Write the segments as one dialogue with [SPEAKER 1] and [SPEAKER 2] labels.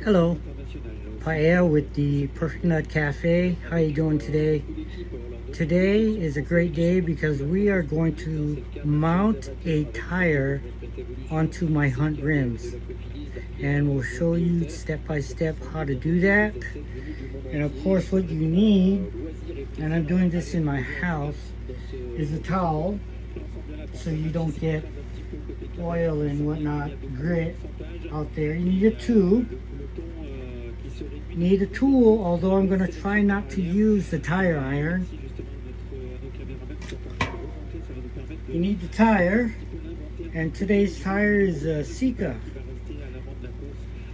[SPEAKER 1] Hello, Paella with the Perfect Nut Cafe. How you doing today? Today is a great day because we are going to mount a tire onto my Hunt rims, and we'll show you step by step how to do that. And of course what you need, and I'm doing this in my house, is a towel so you don't get oil and whatnot, grit out there. You need a tube. You need a tool, although I'm going to try not to use the tire iron. You need the tire, and today's tire is a Sika.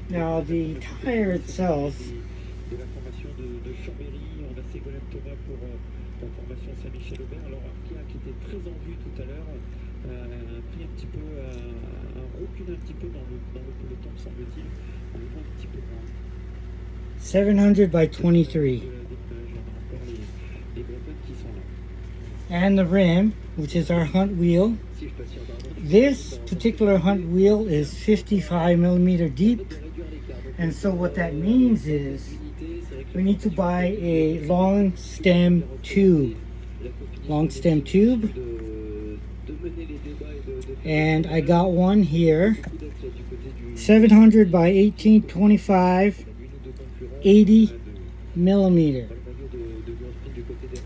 [SPEAKER 1] Now the tire itself, pris un petit peu un recul un petit peu dans le peloton, semble-t-il, on le voit un petit peu moins. 700 by 23. And the rim, which is our Hunt wheel. This particular Hunt wheel is 55 millimeter deep, and so what that means is we need to buy a long stem tube. And I got one here, 700 by 1825, 80 millimeter,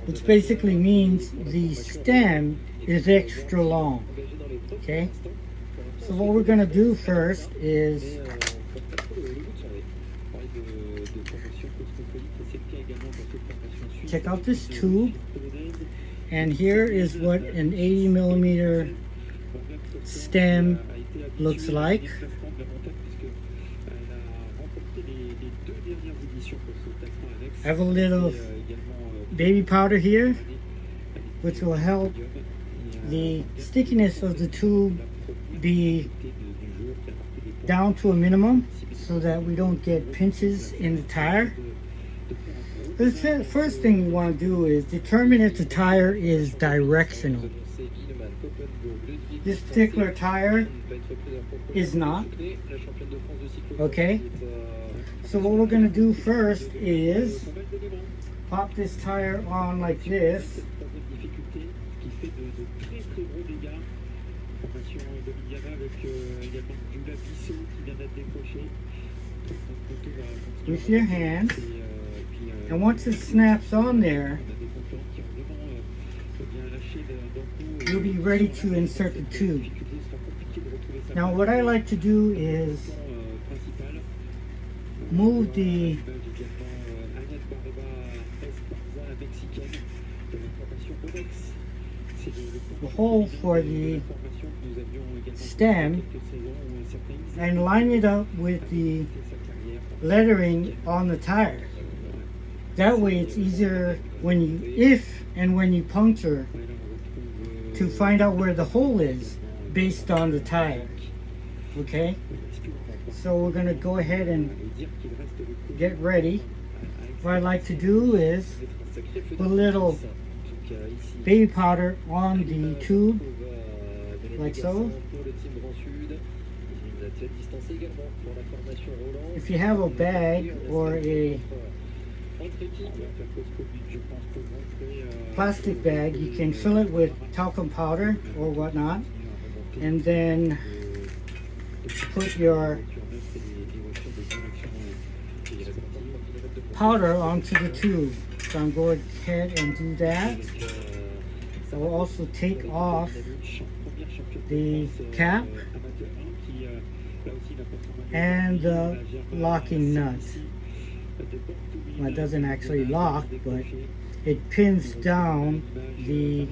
[SPEAKER 1] which basically means the stem is extra long. Okay, so what we're going to do first is check out this tube, and here is what an 80 millimeter stem looks like. I have a little baby powder here, which will help the stickiness of the tube be down to a minimum so that we don't get pinches in the tire. The first thing we want to do is determine if the tire is directional. This particular tire is not. Okay, so what we're going to do first is pop this tire on like this. With your hands, and once it snaps on there, you'll be ready to insert the tube. Now what I like to do is move the hole for the stem and line it up with the lettering on the tire. That way it's easier when you puncture to find out where the hole is based on the tire. Okay, so we're going to go ahead and get ready. What I like to do is put a little baby powder on the tube like so. If you have a bag or a plastic bag, you can fill it with talcum powder or whatnot, and then put your powder onto the tube. So I'm going ahead and do that. I will also take off the cap and the locking nut. Well, it doesn't actually lock, but it pins down the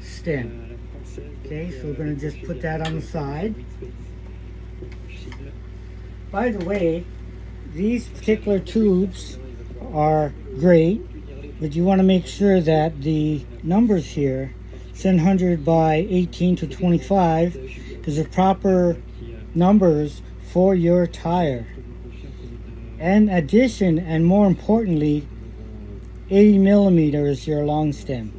[SPEAKER 1] stem. Okay, so we're going to just put that on the side. By the way, these particular tubes are great, but you want to make sure that the numbers here, 700 by 18 to 25, is the proper numbers for your tire. In addition, and more importantly, 80 millimeter is your long stem.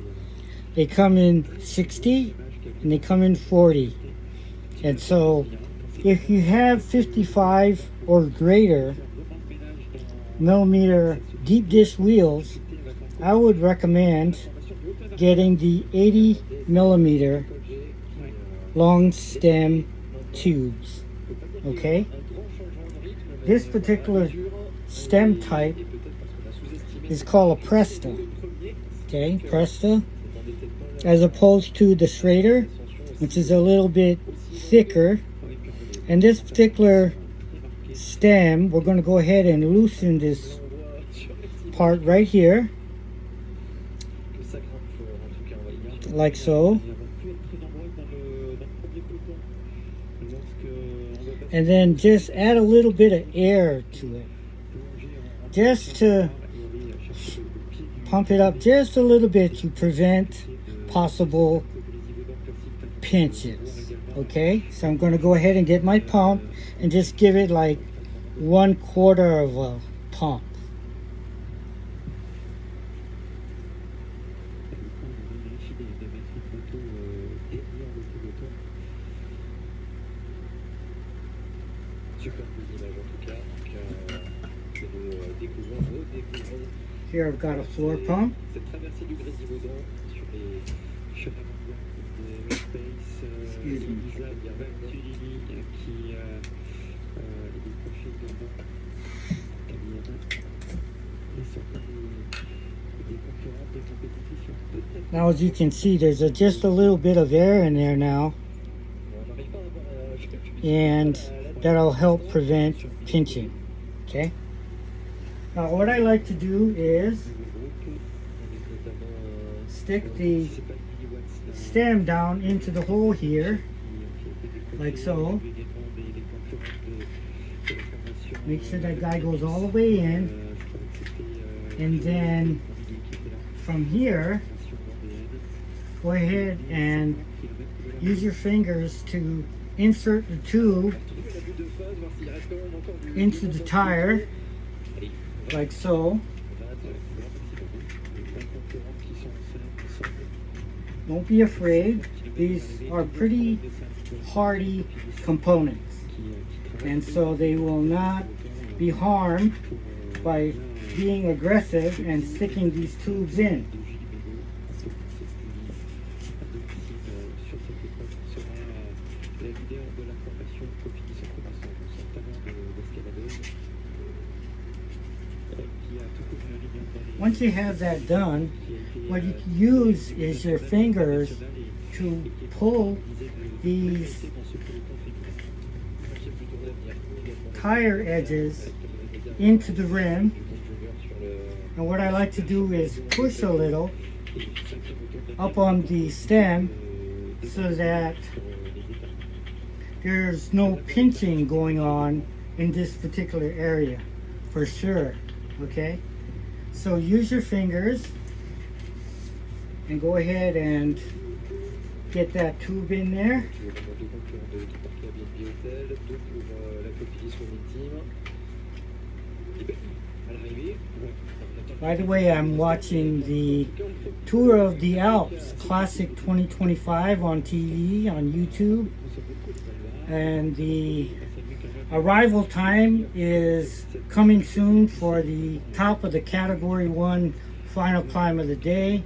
[SPEAKER 1] They come in 60 and they come in 40. And so if you have 55 or greater millimeter deep dish wheels, I would recommend getting the 80 millimeter long stem tubes. Okay, this particular stem type is called a Presta. Okay, Presta, as opposed to the Schrader, which is a little bit thicker. And this particular stem, we're going to go ahead and loosen this part right here, like so. And then just add a little bit of air to it, just to pump it up just a little bit to prevent possible pinches. Okay, so I'm going to go ahead and get my pump and just give it like 1/4 of a pump. Here I've got a floor pump. Excuse me. Now, as you can see, there's just a little bit of air in there now, and that'll help prevent pinching. Okay. Now, what I like to do is stick the stem down into the hole here, like so. Make sure that guy goes all the way in, and then from here, go ahead and use your fingers to insert the tube into the tire, like so. Don't be afraid. These are pretty hardy components, and so they will not be harmed by being aggressive and sticking these tubes in. Once you have that done, what you can use is your fingers to pull these tire edges into the rim. And what I like to do is push a little up on the stem so that there's no pinching going on in this particular area, for sure. Okay, so use your fingers and go ahead and get that tube in there. By the way, I'm watching the Tour of the Alps Classic 2025 on TV, on YouTube, and the arrival time is coming soon for the top of the Category 1 final climb of the day,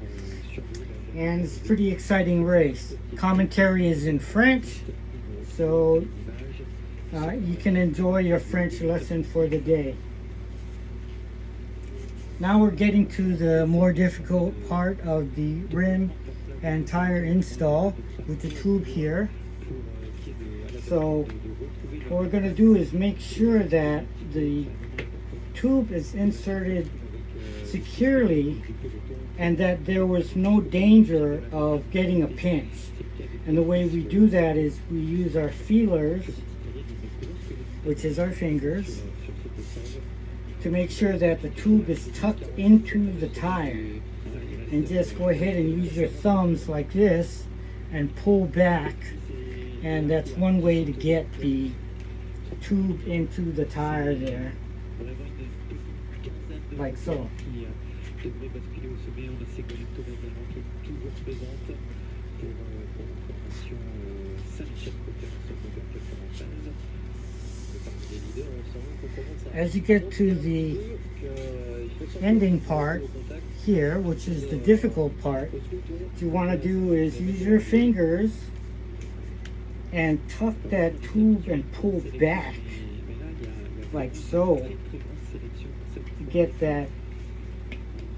[SPEAKER 1] and it's a pretty exciting race. Commentary is in French, so you can enjoy your French lesson for the day. Now we're getting to the more difficult part of the rim and tire install with the tube here. So what we're going to do is make sure that the tube is inserted securely and that there was no danger of getting a pinch. And the way we do that is we use our feelers, which is our fingers, to make sure that the tube is tucked into the tire. And just go ahead and use your thumbs like this and pull back. And that's one way to get the tube into the tire there, like so. as you get to the ending part here, which is the difficult part, what you want to do is use your fingers and tuck that tube and pull back like so to get that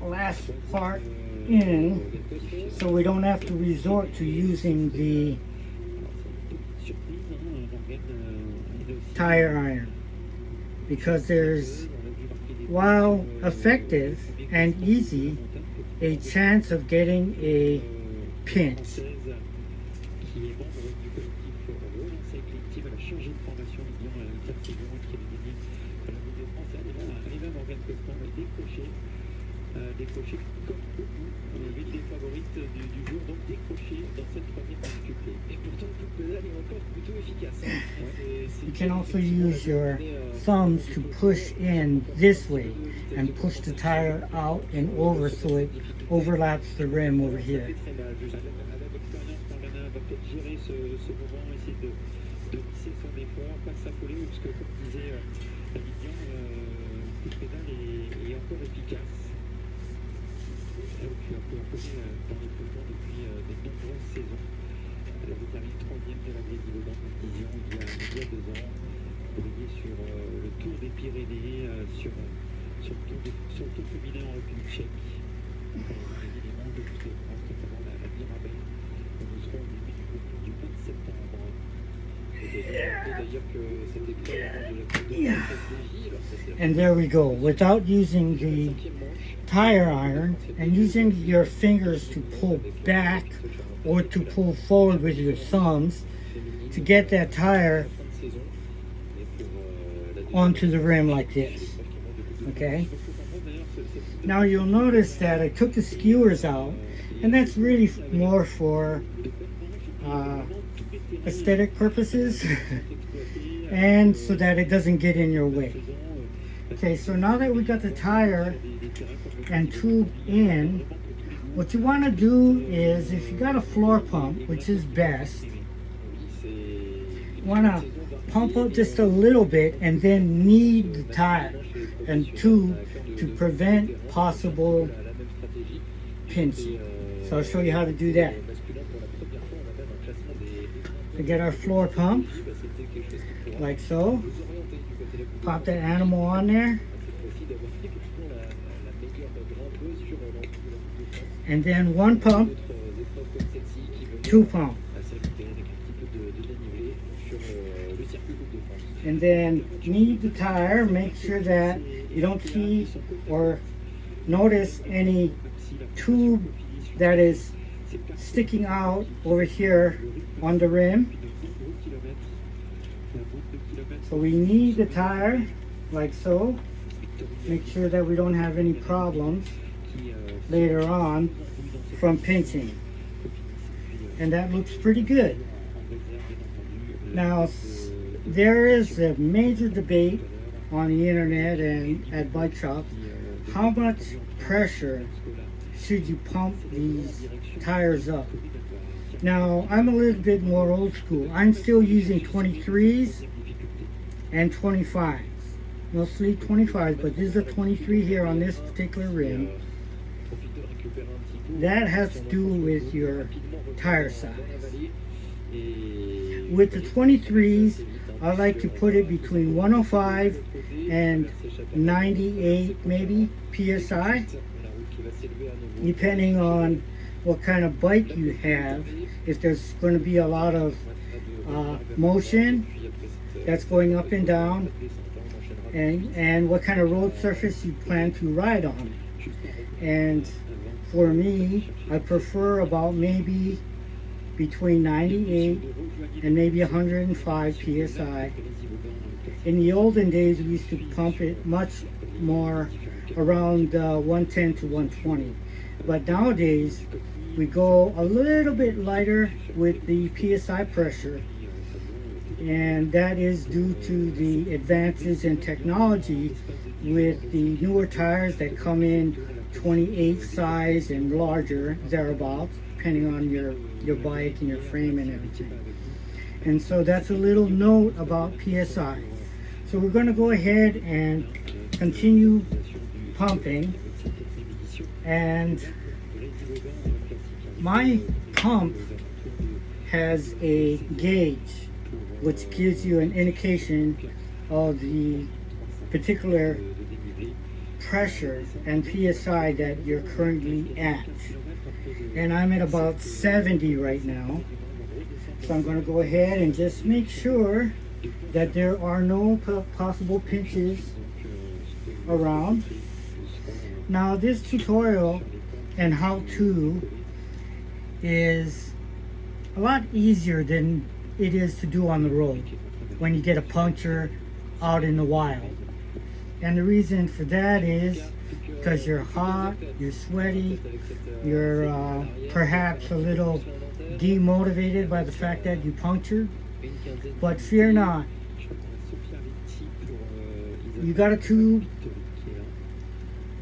[SPEAKER 1] last part in, so we don't have to resort to using the tire iron, because there's, while effective and easy, a chance of getting a pinch. You can also use your thumbs to push in this way and push the tire out and over so it overlaps the rim over here. Yeah. And there we go. Without using the tire iron and using your fingers to pull back or to pull forward with your thumbs to get that tire onto the rim like this. Okay? Now you'll notice that I took the skewers out, and that's really more for aesthetic purposes and so that it doesn't get in your way. Okay, so now that we got the tire and tube in, what you want to do is, if you got a floor pump, which is best, you want to pump up just a little bit and then knead the tire and tube to prevent possible pinching. So I'll show you how to do that. To get our floor pump, like so, pop that animal on there, and then one pump, two pump, and then knead the tire. Make sure that you don't see or notice any tube that is sticking out over here on the rim. So we knead the tire like so. Make sure that we don't have any problems later on from pinching. And that looks pretty good. Now, there is a major debate on the internet and at bike shops. How much pressure should you pump these tires up? Now, I'm a little bit more old school. I'm still using 23s and 25s. Mostly 25s, but this is a 23 here on this particular rim. That has to do with your tire size. With the 23s, I like to put it between 105 and 98 maybe PSI, depending on what kind of bike you have. If there's going to be a lot of motion that's going up and down, and what kind of road surface you plan to ride on. And for me, I prefer about maybe between 98 and maybe 105 PSI. In the olden days, we used to pump it much more around 110 to 120. But nowadays, we go a little bit lighter with the PSI pressure. And that is due to the advances in technology with the newer tires that come in 28 size and larger, thereabouts, depending on your bike and your frame and everything. And so that's a little note about PSI. So we're going to go ahead and continue pumping. And my pump has a gauge which gives you an indication of the particular pressure and PSI that you're currently at. And I'm at about 70 right now. So I'm going to go ahead and just make sure that there are no possible pinches around. Now this tutorial and how-to is a lot easier than it is to do on the road when you get a puncture out in the wild. And the reason for that is because you're hot, you're sweaty, you're perhaps a little demotivated by the fact that you punctured. But fear not, you got a tube,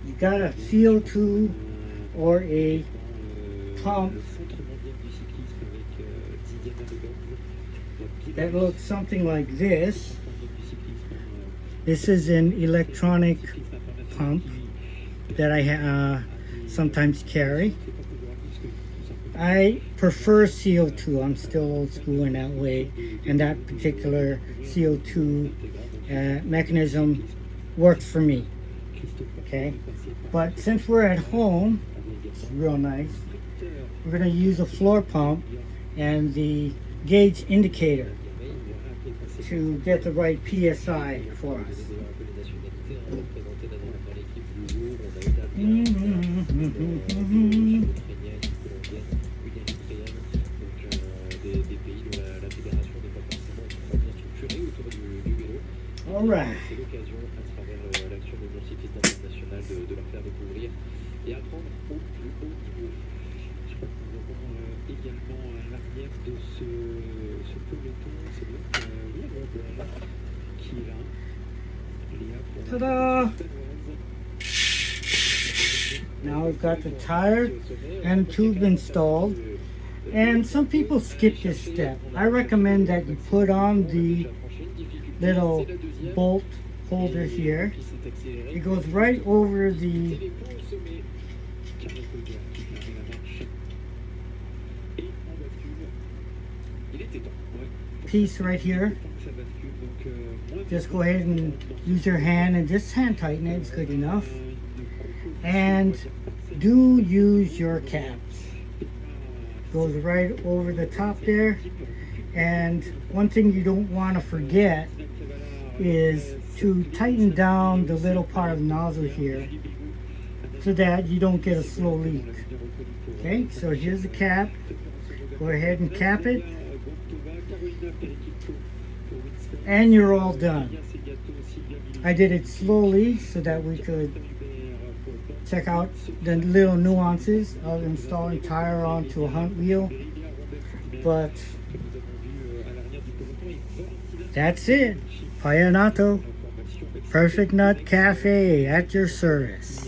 [SPEAKER 1] you got a CO2 or a pump that looks something like this. This is an electronic pump that I sometimes carry. I prefer CO2. I'm still old school in that way, and that particular CO2 mechanism works for me. Okay, but since we're at home, it's real nice. We're going to use a floor pump and the gauge indicator to get the right PSI for us. All right. Ta-da! Now we've got the tire and tube installed, and some people skip this step. I recommend that you put on the little bolt holder here. It goes right over the piece right here. Just go ahead and use your hand and just hand tighten it. It's good enough. And do use your caps. Goes right over the top there. And one thing you don't want to forget is to tighten down the little part of the nozzle here so that you don't get a slow leak. Okay, so here's the cap. Go ahead and cap it. And you're all done. I did it slowly so that we could check out the little nuances of installing tire onto a hunt wheel. But that's it. Payanato Perfect Nut Cafe at your service.